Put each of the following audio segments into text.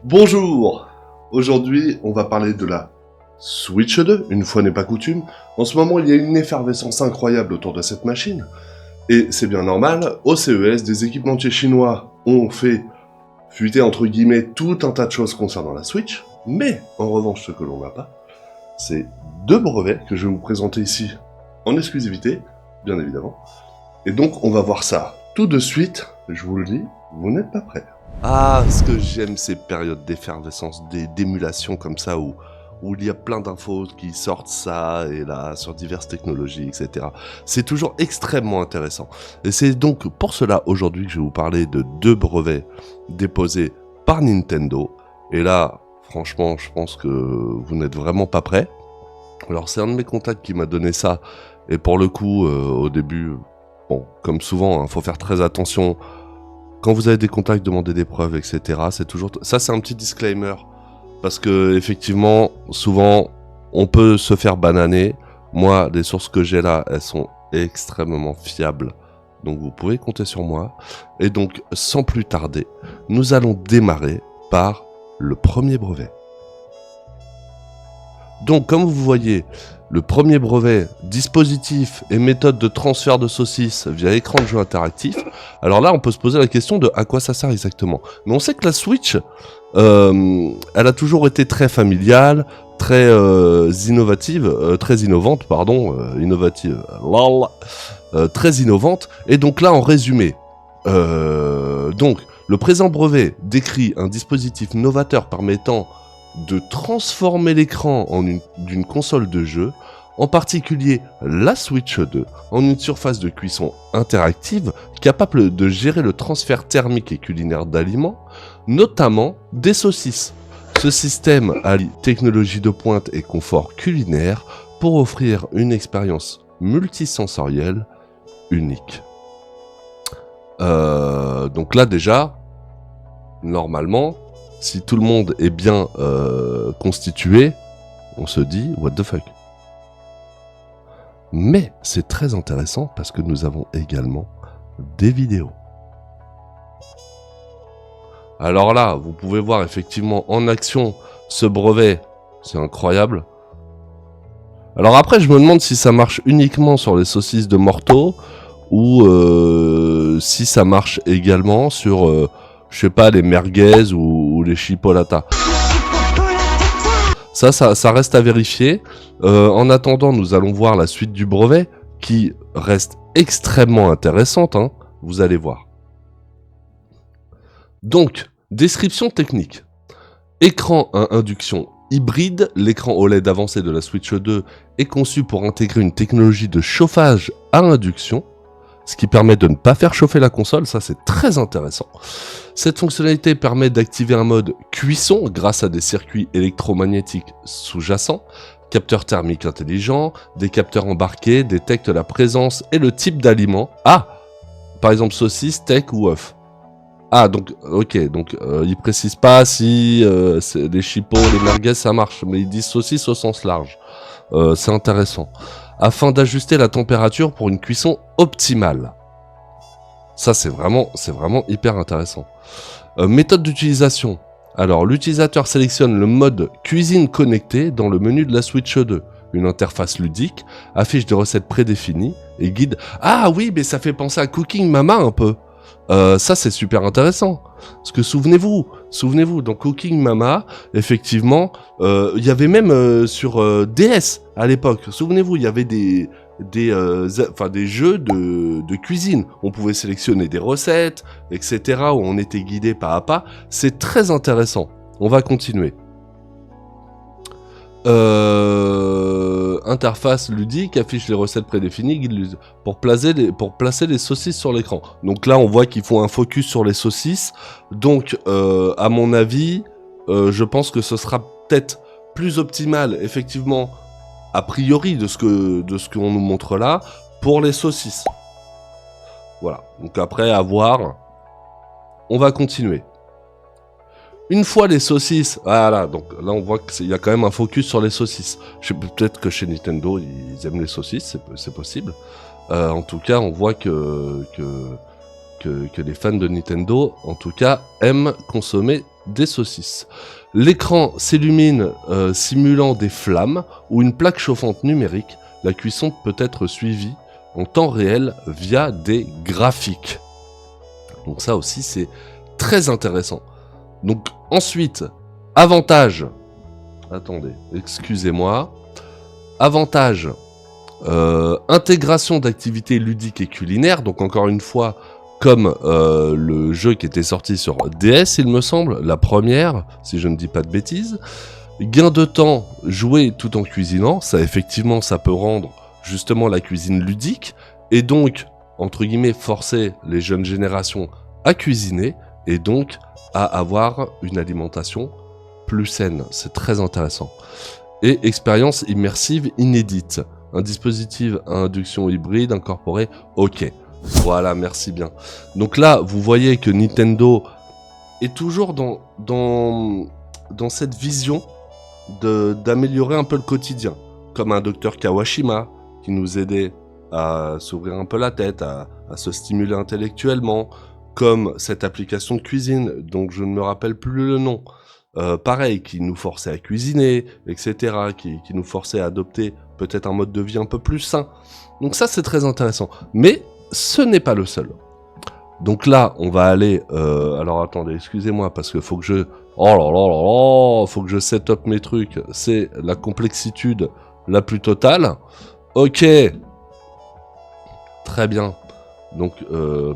Bonjour. Aujourd'hui, on va parler de la Switch 2, une fois n'est pas coutume. En ce moment, il y a une effervescence incroyable autour de cette machine. Et c'est bien normal, au CES, des équipementiers chinois ont fait fuiter entre guillemets tout un tas de choses concernant la Switch. Mais, en revanche, ce que l'on n'a pas, c'est deux brevets que je vais vous présenter ici en exclusivité, bien évidemment. Et donc, on va voir ça tout de suite. Je vous le dis, vous n'êtes pas prêts. Ah, ce que j'aime ces périodes d'effervescence, d'émulation comme ça, où il y a plein d'infos qui sortent ça et là, sur diverses technologies, etc. C'est toujours extrêmement intéressant. Et c'est donc pour cela, aujourd'hui, que je vais vous parler de deux brevets déposés par Nintendo. Et là, franchement, je pense que vous n'êtes vraiment pas prêts. Alors, c'est un de mes contacts qui m'a donné ça. Et pour le coup, au début, bon, comme souvent, il faut faire très attention. Quand vous avez des contacts, demandez des preuves, etc. C'est toujours ça, c'est un petit disclaimer parce que effectivement, souvent, on peut se faire bananer. Moi, les sources que j'ai là, elles sont extrêmement fiables, donc vous pouvez compter sur moi. Et donc, sans plus tarder, nous allons démarrer par le premier brevet. Donc, comme vous voyez, le premier brevet, dispositif et méthode de transfert de saucisses via écran de jeu interactif. Alors là, on peut se poser la question de à quoi ça sert exactement. Mais on sait que la Switch, elle a toujours été très familiale, très innovative, très innovante, pardon, innovative, très innovante. Et donc là, en résumé, donc le présent brevet décrit un dispositif novateur permettant de transformer l'écran d'une console de jeu, en particulier la Switch 2, en une surface de cuisson interactive capable de gérer le transfert thermique et culinaire d'aliments, notamment des saucisses. Ce système allie technologie de pointe et confort culinaire pour offrir une expérience multisensorielle unique. Donc là déjà, normalement, si tout le monde est bien constitué, on se dit what the fuck. Mais c'est très intéressant parce que nous avons également des vidéos. Alors là, vous pouvez voir effectivement en action ce brevet, c'est incroyable. Alors après, je me demande si ça marche uniquement sur les saucisses de Morteau ou si ça marche également sur je sais pas, les merguez ou les chipolatas. Ça reste à vérifier. En attendant, nous allons voir la suite du brevet, qui reste extrêmement intéressante, hein, vous allez voir. Donc, description technique. Écran à induction hybride, l'écran OLED avancé de la Switch 2 est conçu pour intégrer une technologie de chauffage à induction, ce qui permet de ne pas faire chauffer la console, ça c'est très intéressant. Cette fonctionnalité permet d'activer un mode cuisson grâce à des circuits électromagnétiques sous-jacents, capteurs thermiques intelligents, des capteurs embarqués détectent la présence et le type d'aliment. Ah, par exemple saucisse, steak ou œuf. Ah donc ok, donc ils précisent pas si les chipots, les merguez ça marche, mais ils disent saucisse au sens large. C'est intéressant. Afin d'ajuster la température pour une cuisson optimale. Ça, c'est vraiment hyper intéressant. Méthode d'utilisation. Alors, l'utilisateur sélectionne le mode cuisine connectée dans le menu de la Switch 2. Une interface ludique, affiche des recettes prédéfinies et guide... Ah oui, mais ça fait penser à Cooking Mama un peu. Ça, c'est super intéressant. Parce que souvenez-vous, dans Cooking Mama, effectivement, il y avait même sur DS à l'époque, souvenez-vous, il y avait des jeux de cuisine. On pouvait sélectionner des recettes, etc., où on était guidé pas à pas. C'est très intéressant. On va continuer. Interface ludique, affiche les recettes prédéfinies pour placer les saucisses sur l'écran. Donc là, on voit qu'ils font un focus sur les saucisses. Donc, à mon avis, je pense que ce sera peut-être plus optimal, effectivement, a priori de ce qu'on nous montre là, pour les saucisses. Voilà. Donc après, à voir. On va continuer. Une fois les saucisses, voilà, donc là on voit qu'il y a quand même un focus sur les saucisses. Peut-être que chez Nintendo ils aiment les saucisses, c'est possible. En tout cas, on voit que les fans de Nintendo, en tout cas, aiment consommer des saucisses. L'écran s'illumine simulant des flammes ou une plaque chauffante numérique. La cuisson peut être suivie en temps réel via des graphiques. Donc ça aussi c'est très intéressant. Donc ensuite, avantage. Attendez, excusez-moi. Avantage. Intégration d'activités ludiques et culinaires. Donc encore une fois, comme le jeu qui était sorti sur DS, il me semble, la première, si je ne dis pas de bêtises. Gain de temps, jouer tout en cuisinant. Ça effectivement, ça peut rendre justement la cuisine ludique. Et donc, entre guillemets, forcer les jeunes générations à cuisiner. Et donc, à avoir une alimentation plus saine. C'est très intéressant. Et expérience immersive inédite. Un dispositif à induction hybride incorporé. Ok. Voilà, merci bien. Donc là, vous voyez que Nintendo est toujours dans cette vision d'améliorer un peu le quotidien. Comme un docteur Kawashima qui nous aidait à s'ouvrir un peu la tête, à se stimuler intellectuellement. Comme cette application de cuisine, dont je ne me rappelle plus le nom. Pareil, qui nous forçait à cuisiner, etc. Qui nous forçait à adopter peut-être un mode de vie un peu plus sain. Donc ça, c'est très intéressant. Mais ce n'est pas le seul. Donc là, on va aller... alors attendez, excusez-moi, parce que faut que je... Oh là là là là, faut que je set up mes trucs. C'est la complexitude la plus totale. Ok. Très bien. Donc,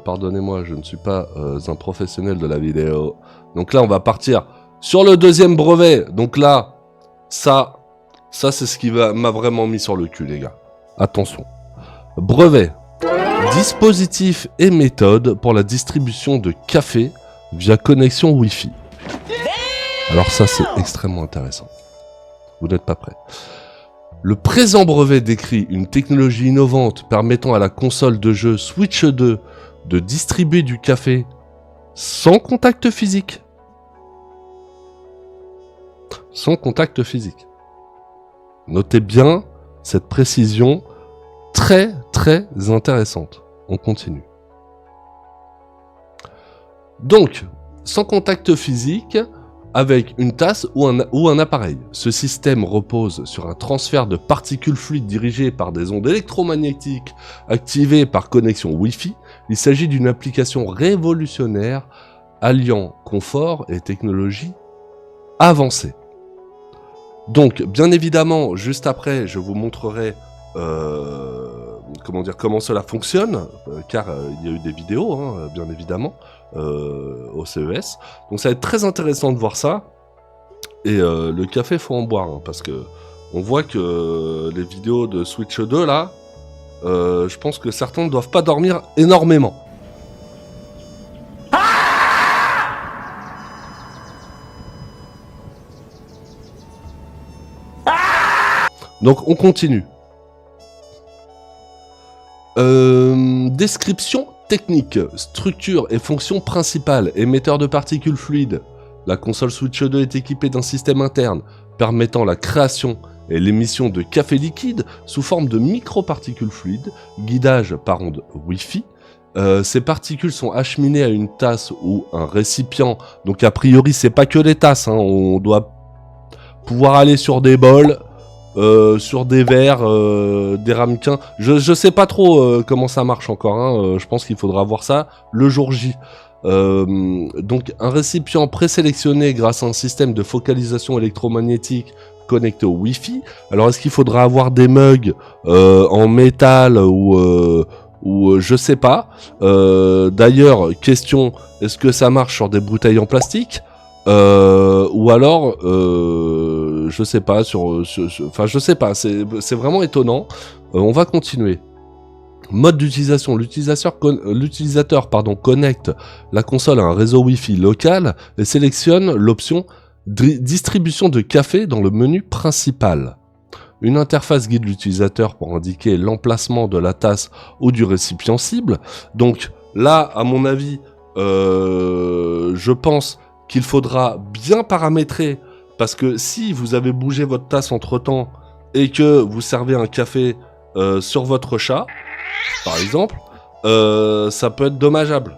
pardonnez-moi, je ne suis pas un professionnel de la vidéo. Donc là, on va partir sur le deuxième brevet. Donc là, ça c'est ce qui m'a vraiment mis sur le cul, les gars. Attention. Brevet. Dispositif et méthode pour la distribution de café via connexion Wi-Fi. Alors ça, c'est extrêmement intéressant. Vous n'êtes pas prêts. Le présent brevet décrit une technologie innovante permettant à la console de jeu Switch 2 de distribuer du café sans contact physique. Sans contact physique. Notez bien cette précision très très intéressante. On continue. Donc, sans contact physique, avec une tasse ou un appareil. Ce système repose sur un transfert de particules fluides dirigées par des ondes électromagnétiques activées par connexion Wi-Fi. Il s'agit d'une application révolutionnaire alliant confort et technologie avancée. Donc, bien évidemment, juste après, je vous montrerai comment cela fonctionne, car il y a eu des vidéos, bien évidemment, au CES. Donc ça va être très intéressant de voir ça. Et le café, faut en boire, parce que on voit que les vidéos de Switch 2, là, je pense que certains ne doivent pas dormir énormément. Donc on continue. Description technique, structure et fonction principale, émetteur de particules fluides. La console Switch 2 est équipée d'un système interne permettant la création et l'émission de café liquide sous forme de microparticules fluides, guidage par onde Wi-Fi. Ces particules sont acheminées à une tasse ou un récipient, donc a priori c'est pas que des tasses, on doit pouvoir aller sur des bols, sur des verres, des ramequins. Je sais pas trop comment ça marche encore, je pense qu'il faudra voir ça le jour J. Donc un récipient présélectionné grâce à un système de focalisation électromagnétique connecté au Wi-Fi. Alors est-ce qu'il faudra avoir des mugs en métal ou je sais pas. D'ailleurs, question, est-ce que ça marche sur des bouteilles en plastique ou alors je sais pas enfin je sais pas, c'est vraiment étonnant. On va continuer. Mode d'utilisation, l'utilisateur connecte la console à un réseau Wi-Fi local et sélectionne l'option distribution de café dans le menu principal. Une interface guide l'utilisateur pour indiquer l'emplacement de la tasse ou du récipient cible. Donc là, à mon avis, je pense qu'il faudra bien paramétrer, parce que si vous avez bougé votre tasse entre-temps et que vous servez un café sur votre chat, par exemple, ça peut être dommageable.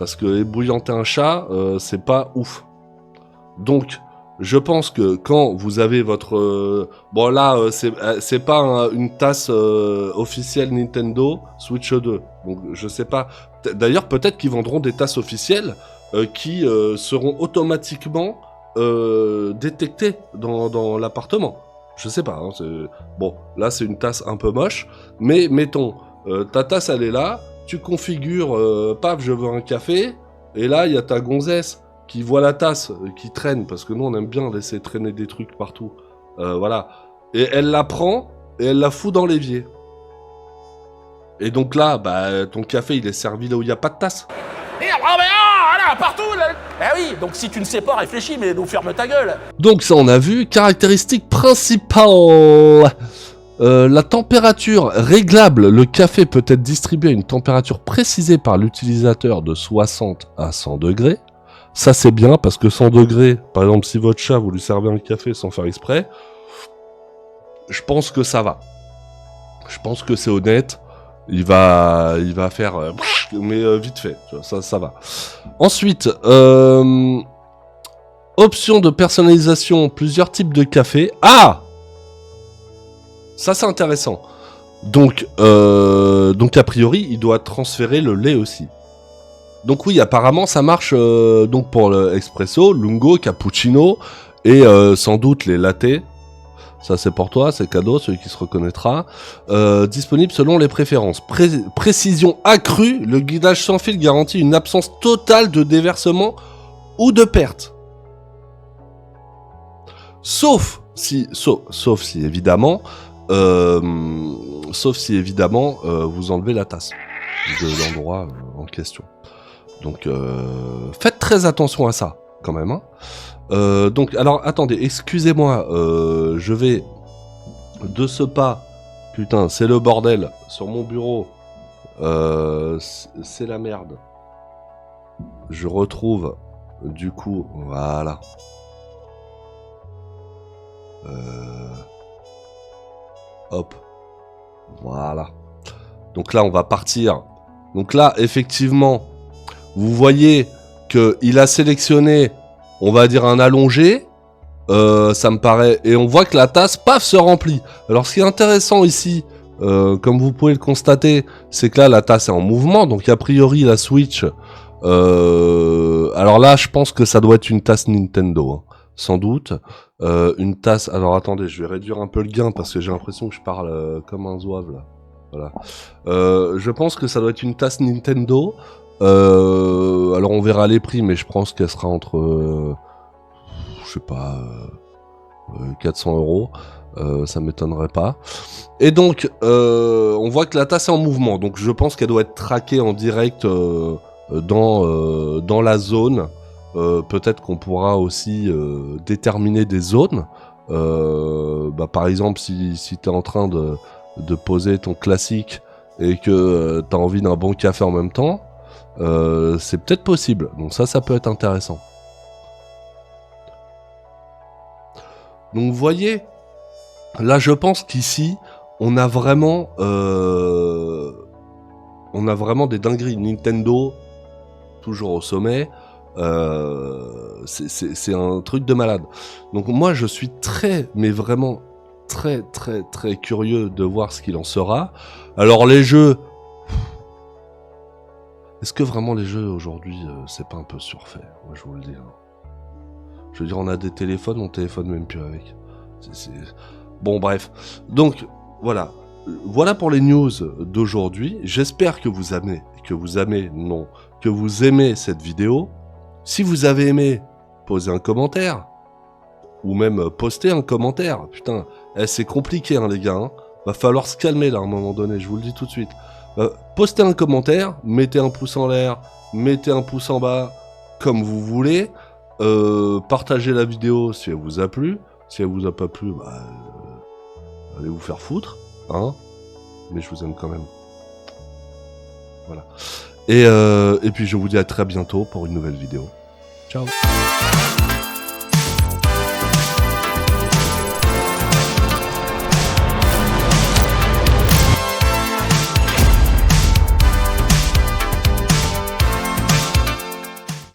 Parce que ébouillanter un chat, c'est pas ouf. Donc, je pense que quand vous avez votre... bon là, c'est pas une tasse officielle Nintendo Switch 2. Donc je sais pas. D'ailleurs, peut-être qu'ils vendront des tasses officielles qui seront automatiquement détectées dans l'appartement. Je sais pas. Hein, bon, là c'est une tasse un peu moche. Mais mettons, ta tasse elle est là. Tu configures, paf, je veux un café. Et là, il y a ta gonzesse qui voit la tasse, qui traîne, parce que nous on aime bien laisser traîner des trucs partout. Voilà. Et elle la prend et elle la fout dans l'évier. Et donc là, bah, ton café il est servi là où il n'y a pas de tasse. Là, partout là. Eh oui, donc si tu ne sais pas, réfléchis, mais nous ferme ta gueule. Donc ça on a vu. Caractéristique principale. La température réglable. Le café peut être distribué à une température précisée par l'utilisateur de 60 à 100 degrés. Ça c'est bien parce que 100 degrés, par exemple si votre chat vous lui servez un café sans faire exprès, je pense que ça va. Je pense que c'est honnête. Il va faire... mais vite fait, ça va. Ensuite, option de personnalisation, plusieurs types de café. Ah! Ça c'est intéressant. Donc a priori, il doit transférer le lait aussi. Donc oui, apparemment ça marche donc pour le espresso, lungo, cappuccino et sans doute les lattés. Ça c'est pour toi, c'est cadeau, celui qui se reconnaîtra. Disponible selon les préférences. Précision accrue, le guidage sans fil garantit une absence totale de déversement ou de perte. Sauf si évidemment vous enlevez la tasse de l'endroit en question. Donc faites très attention à ça quand même. Hein. Donc alors attendez, excusez-moi, je vais de ce pas, putain c'est le bordel sur mon bureau, c'est la merde. Je retrouve du coup, voilà. Hop, voilà. Donc là on va partir. Donc là effectivement, vous voyez qu'il a sélectionné, on va dire un allongé, ça me paraît, et on voit que la tasse, paf, se remplit. Alors ce qui est intéressant ici, comme vous pouvez le constater, c'est que là la tasse est en mouvement, donc a priori la Switch, alors là je pense que ça doit être une tasse Nintendo, hein, sans doute. Une tasse, alors attendez, je vais réduire un peu le gain parce que j'ai l'impression que je parle comme un zouave là. Voilà. Je pense que ça doit être une tasse Nintendo. Alors on verra les prix, mais je pense qu'elle sera entre, je sais pas, 400 €. Ça m'étonnerait pas. Et donc, on voit que la tasse est en mouvement. Donc je pense qu'elle doit être traquée en direct dans la zone. Peut-être qu'on pourra aussi déterminer des zones. Par exemple, si tu es en train de poser ton classique et que tu as envie d'un bon café en même temps, c'est peut-être possible. Donc ça peut être intéressant. Donc vous voyez, là je pense qu'ici, on a vraiment des dingueries. Nintendo, toujours au sommet. C'est un truc de malade. Donc moi je suis vraiment très curieux de voir ce qu'il en sera. Alors les jeux, est-ce que vraiment les jeux aujourd'hui c'est pas un peu surfait? Moi je vous le dis. Hein. Je veux dire, on a des téléphones, on téléphone même plus avec. Bon bref. Donc voilà pour les news d'aujourd'hui. J'espère que vous aimez cette vidéo. Si vous avez aimé, posez un commentaire. Ou même postez un commentaire. Putain, c'est compliqué hein, les gars. Hein. Va falloir se calmer là à un moment donné, je vous le dis tout de suite. Postez un commentaire, mettez un pouce en l'air, mettez un pouce en bas, comme vous voulez. Partagez la vidéo si elle vous a plu. Si elle vous a pas plu, allez vous faire foutre. Hein. Mais je vous aime quand même. Voilà. Et puis je vous dis à très bientôt pour une nouvelle vidéo. Ciao.